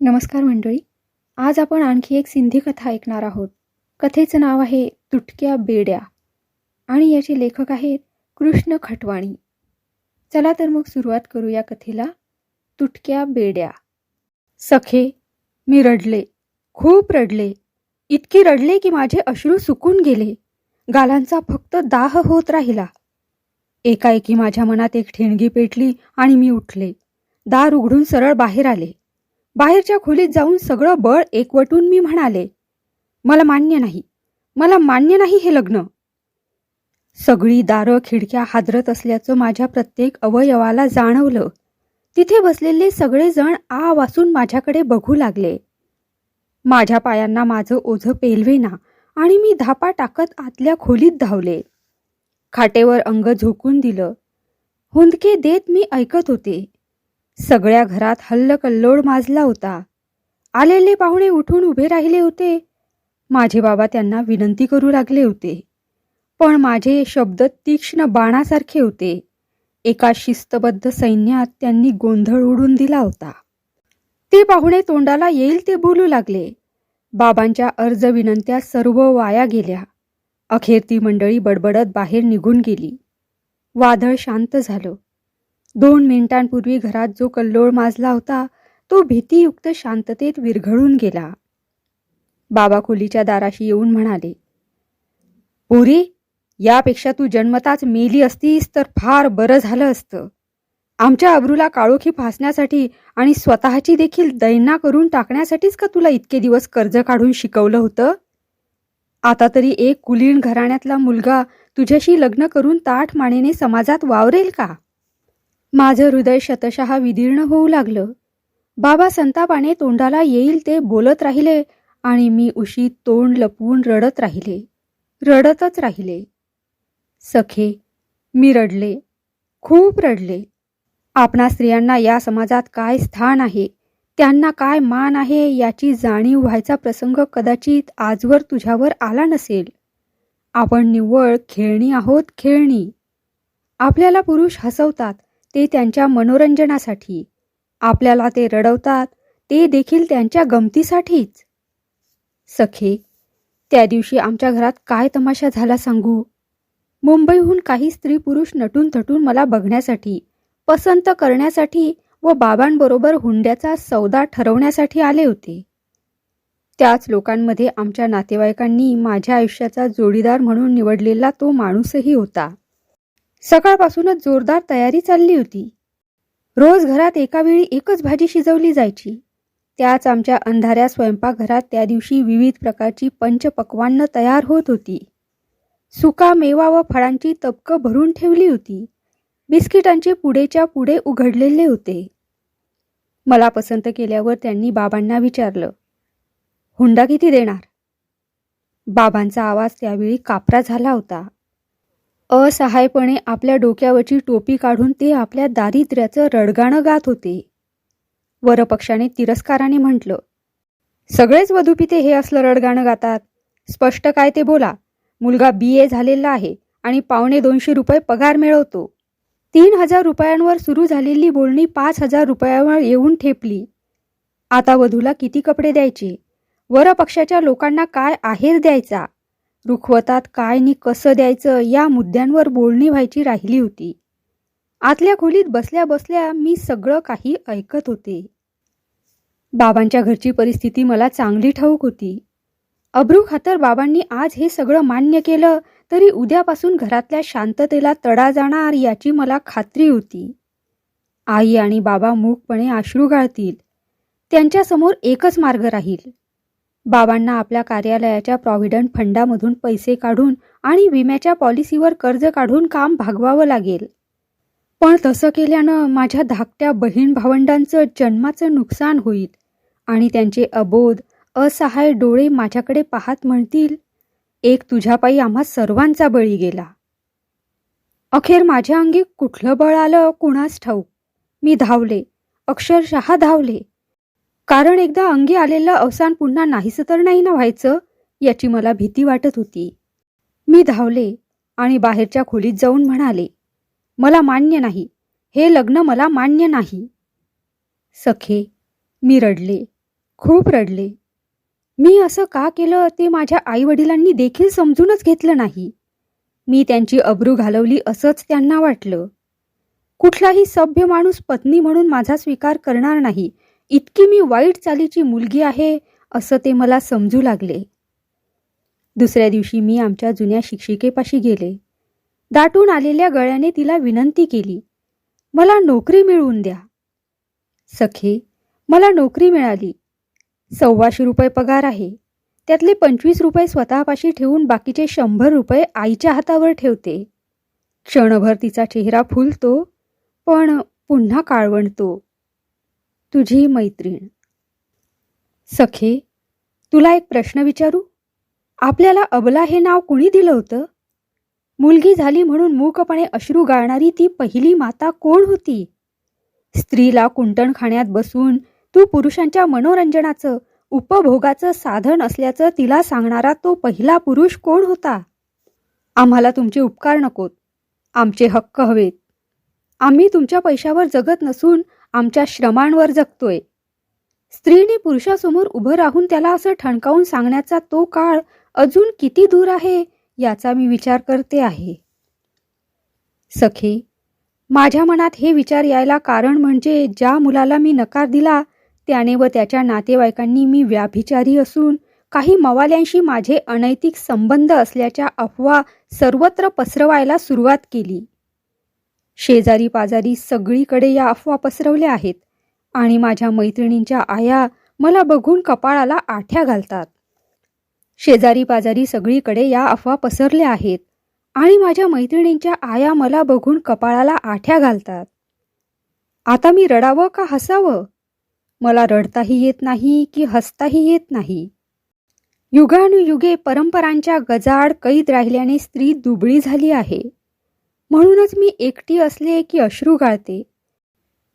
नमस्कार मंडळी. आज आपण आणखी एक सिंधी कथा ऐकणार आहोत. कथेचं नाव आहे तुटक्या बेड्या आणि याचे लेखक आहेत कृष्ण खटवाणी. चला तर मग सुरुवात करू या कथेला. तुटक्या बेड्या. सखे, मी रडले, खूप रडले. इतकी रडले की माझे अश्रू सुकून गेले. गालांचा फक्त दाह होत राहिला. एकाएकी माझ्या मनात एक ठिणगी पेटली आणि मी उठले. दार उघडून सरळ बाहेर आले. बाहेरच्या खोलीत जाऊन सगळं बळ एकवटून मी म्हणाले, मला मान्य नाही, मला मान्य नाही हे लग्न. सगळी दारं खिडक्या हादरत असल्याचं माझ्या प्रत्येक अवयवाला जाणवलं. तिथे बसलेले सगळे जण आ वासून माझ्याकडे बघू लागले. माझ्या पायांना माझं ओझं पेलवेना आणि मी धापा टाकत आतल्या खोलीत धावले. खाटेवर अंग झोकून दिलं. हुंदके देत मी ऐकत होते. सगळ्या घरात हल्लकल्लोळ माजला होता. आलेले पाहुणे उठून उभे राहिले होते. माझे बाबा त्यांना विनंती करू लागले होते, पण माझे शब्द तीक्ष्ण बाणासारखे होते. एका शिस्तबद्ध सैन्यात त्यांनी गोंधळ उडून दिला होता. ते पाहुणे तोंडाला येईल ते बोलू लागले. बाबांच्या अर्ज विनंत्या सर्व वाया गेल्या. अखेर ती मंडळी बडबडत बाहेर निघून गेली. वादळ शांत झालं. 2 मिनिटांपूर्वी घरात जो कल्लोळ माजला होता तो भीतीयुक्त शांततेत विरघळून गेला. बाबा खोलीच्या दाराशी येऊन म्हणाले, पोरी, यापेक्षा तू जन्मताच मेली असतीस तर फार बरं झालं असतं. आमच्या अब्रूला काळोखी फासण्यासाठी आणि स्वतःची देखील दैना करून टाकण्यासाठीच का तुला इतके दिवस कर्ज काढून शिकवलं होतं? आता तरी एक कुलीन घराण्यातला मुलगा तुझ्याशी लग्न करून ताठ मानेने समाजात वावरेल का? माझं हृदय शतशः विदीर्ण होऊ लागलं. बाबा संतापाने तोंडाला येईल ते बोलत राहिले आणि मी उशीत तोंड लपवून रडत राहिले, रडतच राहिले. सखे, मी रडले, खूप रडले. आपणा स्त्रियांना या समाजात काय स्थान आहे, त्यांना काय मान आहे याची जाणीव व्हायचा प्रसंग कदाचित आजवर तुझ्यावर आला नसेल. आपण निव्वळ खेळणी आहोत, खेळणी. आपल्याला पुरुष हसवतात ते त्यांच्या मनोरंजनासाठी, आपल्याला ते रडवतात ते देखील त्यांच्या गमतीसाठीच. सखे, त्या दिवशी आमच्या घरात काय तमाशा झाला सांगू. मुंबईहून काही स्त्री पुरुष नटून थटून मला बघण्यासाठी, पसंत करण्यासाठी व बाबांबरोबर हुंड्याचा सौदा ठरवण्यासाठी आले होते. त्याच लोकांमध्ये आमच्या नातेवाईकांनी माझ्या आयुष्याचा जोडीदार म्हणून निवडलेला तो माणूसही होता. सकाळपासूनच जोरदार तयारी चालली होती. रोज घरात एकावेळी एकच भाजी शिजवली जायची. त्याच आमच्या अंधाऱ्या स्वयंपाकघरात त्या दिवशी विविध प्रकारची पंचपक्वान्न तयार होत होती. सुका मेवा व फळांची तबकं भरून ठेवली होती. बिस्किटांचे पुडेच्या पुडे उघडलेले होते. मला पसंत केल्यावर त्यांनी बाबांना विचारलं, हुंडा किती देणार? बाबांचा आवाज त्यावेळी कापरा झाला होता. असहायपणे आपल्या डोक्यावरची टोपी काढून ते आपल्या दारिद्र्याचं रडगाणं गात होते. वरपक्षाने तिरस्काराने म्हटलं, सगळेच वधूपिते हे असलं रडगाणं गातात. स्पष्ट काय ते बोला. मुलगा BA झालेला आहे आणि 250 रुपये पगार मिळवतो. 3000 रुपयांवर सुरू झालेली बोलणी 5000 रुपयावर येऊन ठेपली. आता वधूला किती कपडे द्यायचे? वरपक्षाच्या लोकांना काय आहेर द्यायचा? रुखवतात काय नि कसं द्यायचं या मुद्द्यांवर बोलणी व्हायची राहिली होती. आतल्या खोलीत बसल्या बसल्या मी सगळं काही ऐकत होते. बाबांच्या घरची परिस्थिती मला चांगली ठाऊक होती. अब्रू खातर बाबांनी आज हे सगळं मान्य केलं तरी उद्यापासून घरातल्या शांततेला तडा जाणार याची मला खात्री होती. आई आणि बाबा मूकपणे अश्रू गाळतील. त्यांच्यासमोर एकच मार्ग राहील. बाबांना आपल्या कार्यालयाच्या प्रॉव्हिडंट फंडामधून पैसे काढून आणि विम्याच्या पॉलिसीवर कर्ज काढून काम भागवावं लागेल. पण तसं केल्यानं माझ्या धाकट्या बहीण भावंडांचं जन्माचं नुकसान होईल आणि त्यांचे अबोध असहाय डोळे माझ्याकडे पाहत म्हणतील, एक तुझ्यापायी आम्हा सर्वांचा बळी गेला. अखेर माझ्या अंगी कुठलं बळ आलं कुणास ठाऊक. मी धावले, अक्षरशः धावले. कारण एकदा अंगी आलेलं अवसान पुन्हा नाहीसं तर नाही ना व्हायचं याची मला भीती वाटत होती. मी धावले आणि बाहेरच्या खोलीत जाऊन म्हणाले, मला मान्य नाही, हे लग्न मला मान्य नाही. सखे, मी रडले, खूप रडले. मी असं का केलं ते माझ्या आईवडिलांनी देखील समजूनच घेतलं नाही. मी त्यांची अब्रू घालवली असंच त्यांना वाटलं. कुठलाही सभ्य माणूस पत्नी म्हणून माझा स्वीकार करणार नाही, इतकी मी वाईट चालीची मुलगी आहे असं ते मला समजू लागले. दुसऱ्या दिवशी मी आमच्या जुन्या शिक्षिकेपाशी गेले. दाटून आलेल्या गळ्याने तिला विनंती केली, मला नोकरी मिळवून द्या. सखे, मला नोकरी मिळाली. 125 रुपये पगार आहे. त्यातले 25 रुपये स्वतःपाशी ठेवून बाकीचे 100 रुपये आईच्या हातावर ठेवते. क्षणभर तिचा चेहरा फुलतो, पण पुन्हा काळवंटतो. तुझी मैत्रीण. सखे, तुला एक प्रश्न विचारू? आपल्याला अबला हे नाव कुणी दिलं होतं? मुलगी झाली म्हणून मूकपणे अश्रू गाळणारी ती पहिली माता कोण होती? स्त्रीला कुंटणखाण्यात बसून तू पुरुषांच्या मनोरंजनाचं, उपभोगाचं साधन असल्याचं तिला सांगणारा तो पहिला पुरुष कोण होता? आम्हाला तुमचे उपकार नकोत, आमचे हक्क हवेत. आम्ही तुमच्या पैशावर जगत नसून आमच्या श्रमांवर जगतोय. स्त्रीने पुरुषासमोर उभं राहून त्याला असं ठणकावून सांगण्याचा तो काळ अजून किती दूर आहे याचा मी विचार करते आहे. सखे, माझ्या मनात हे विचार यायला कारण म्हणजे ज्या मुलाला मी नकार दिला त्याने व त्याच्या नातेवाईकांनी मी व्याभिचारी असून काही मवाल्यांशी माझे अनैतिक संबंध असल्याच्या अफवा सर्वत्र पसरवायला सुरुवात केली. शेजारी पाजारी सगळीकडे या अफवा पसरवल्या आहेत आणि माझ्या मैत्रिणींच्या आया मला बघून कपाळाला आठ्या घालतात. शेजारी पाजारी सगळीकडे या अफवा पसरल्या आहेत आणि माझ्या मैत्रिणींच्या आया मला बघून कपाळाला आठ्या घालतात. आता मी रडावं का हसावं? मला रडताही येत नाही की हसताही येत नाही. युगानुयुगे परंपरांच्या गजाआड कैद राहिल्याने स्त्री दुबळी झाली आहे. म्हणूनच मी एकटी असले की अश्रू गाळते.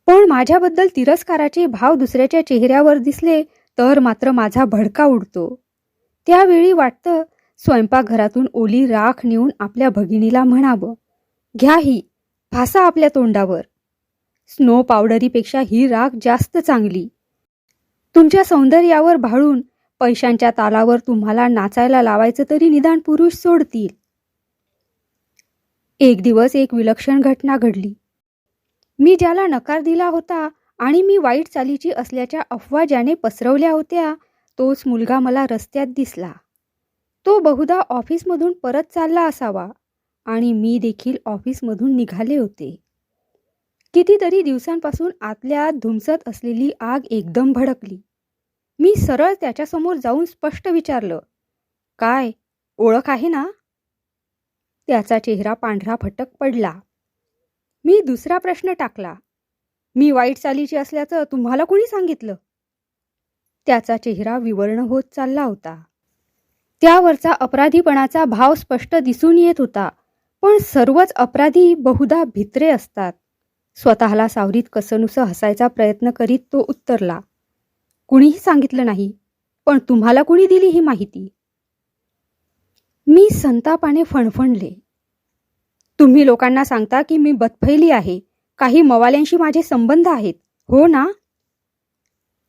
पण माझ्याबद्दल तिरस्काराचे भाव दुसऱ्याच्या चेहऱ्यावर दिसले तर मात्र माझा भडका उडतो. त्यावेळी वाटतं स्वयंपाकघरातून ओली राख नेऊन आपल्या भगिनीला म्हणावं, घ्या ही, फासा आपल्या तोंडावर. स्नो पावडरीपेक्षा ही राख जास्त चांगली. तुमच्या सौंदर्यावर भाळून पैशांच्या तालावर तुम्हाला नाचायला लावायचं तरी निदान पुरुष सोडतील. एक दिवस एक विलक्षण घटना घडली. मी ज्याला नकार दिला होता आणि मी वाईट चालीची असल्याच्या अफवा ज्याने पसरवल्या होत्या तोच मुलगा मला रस्त्यात दिसला. तो बहुधा ऑफिसमधून परत चालला असावा आणि मी देखील ऑफिसमधून निघाले होते. कितीतरी दिवसांपासून आतल्या आत धुमसत असलेली आग एकदम भडकली. मी सरळ त्याच्यासमोर जाऊन स्पष्ट विचारलं, काय, ओळख आहे ना? त्याचा चेहरा पांढरा फटक पडला. मी दुसरा प्रश्न टाकला, मी वाईट चालीची असल्याचं तुम्हाला कोणी सांगितलं? त्याचा चेहरा विवर्ण होत चालला होता. त्यावरचा अपराधीपणाचा भाव स्पष्ट दिसून येत होता. पण सर्वच अपराधी बहुधा भित्रे असतात. स्वतःला सावरीत कसनुसं हसायचा प्रयत्न करीत तो उत्तरला, कुणीही सांगितलं नाही, पण तुम्हाला कुणी दिली ही माहिती? मी संतापाने फणफणले, तुम्ही लोकांना सांगता की मी बदफैली आहे, काही मवाल्यांशी माझे संबंध आहेत, हो ना?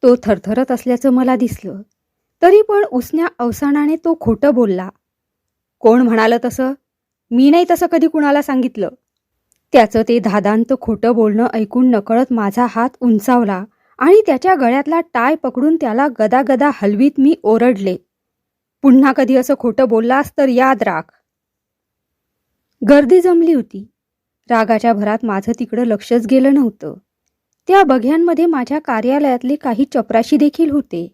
तो थरथरत असल्याचं मला दिसलं. तरी पण उसन्या अवसानाने तो खोटं बोलला. कोण म्हणालं तसं? मी नाही तसं कधी कुणाला सांगितलं. त्याचं ते धादांत खोटं बोलणं ऐकून नकळत माझा हात उंचावला आणि त्याच्या गळ्यातला टाय पकडून त्याला गदागदा हलवीत मी ओरडले, पुन्हा कधी असं खोटं बोललास तर याद राख. गर्दी जमली होती. रागाच्या भरात माझं तिकडं लक्षच गेलं नव्हतं. त्या बघ्यांमध्ये माझ्या कार्यालयातले काही चपराशी देखील होते.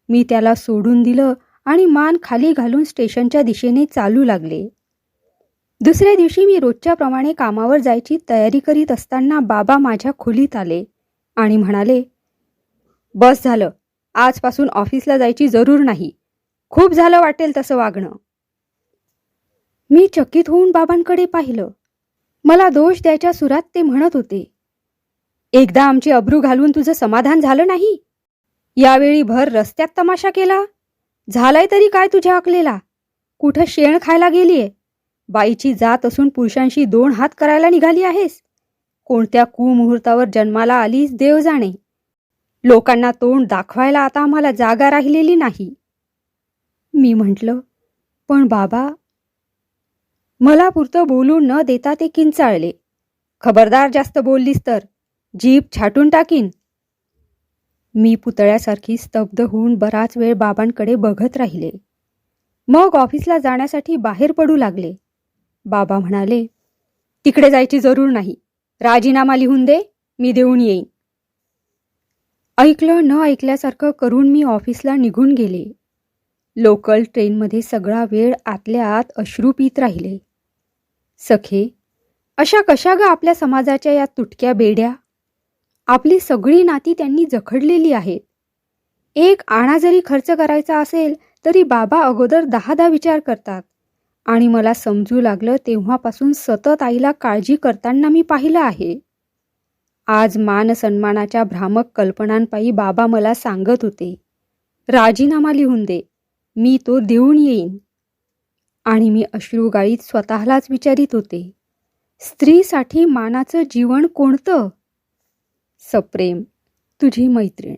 मी त्याला सोडून दिलं आणि मान खाली घालून स्टेशनच्या दिशेने चालू लागले. दुसऱ्या दिवशी मी रोजच्या प्रमाणे कामावर जायची तयारी करीत असताना बाबा माझ्या खोलीत आले आणि म्हणाले, बस झालं, आजपासून ऑफिसला जायची जरूर नाही. खूप झालं वाटेल तसं वागणं. मी चकित होऊन बाबांकडे पाहिलं. मला दोष द्यायच्या सुरात ते म्हणत होते, एकदा आमची अब्रू घालून तुझं समाधान झालं नाही? यावेळी भर रस्त्यात तमाशा केला? झालाय तरी काय तुझ्या अकलेला? कुठं शेण खायला गेलीये? बाईची जात असून पुरुषांशी 2 हात करायला निघाली आहेस? कोणत्या कुमुहूर्तावर जन्माला आलीस देव जाणे. लोकांना तोंड दाखवायला आता आम्हाला जागा राहिलेली नाही. मी म्हटलं, पण बाबा. मला पुरतं बोलू न देता ते किंचाळले. खबरदार जास्त बोललीस तर जीभ छाटून टाकीन. मी पुतळ्यासारखी स्तब्ध होऊन बराच वेळ बाबांकडे बघत राहिले. मग ऑफिसला जाण्यासाठी बाहेर पडू लागले. बाबा म्हणाले, तिकडे जायची जरूर नाही. राजीनामा लिहून दे, मी देऊन येईन. ऐकलं न ऐकल्यासारखं करून मी ऑफिसला निघून गेले. लोकल ट्रेनमध्ये सगळा वेळ आतल्या आत अश्रू पीत राहिले. सखे, अशा कशा ग आपल्या समाजाच्या या तुटक्या बेड्या? आपली सगळी नाती त्यांनी जखडलेली आहेत. एक आणा जरी खर्च करायचा असेल तरी बाबा अगोदर 10दा विचार करतात. आणि मला समजू लागलं तेव्हापासून सतत आईला काळजी करताना मी पाहिलं आहे. आज मान सन्मानाच्या भ्रामक कल्पनांपायी बाबा मला सांगत होते, राजीनामा लिहून दे, मी तो देऊन येईन. आणि मी अश्रुगाळीत स्वतःलाच विचारित होते, स्त्रीसाठी मानाचं जीवन कोणतं? सप्रेम, तुझी मैत्रीण.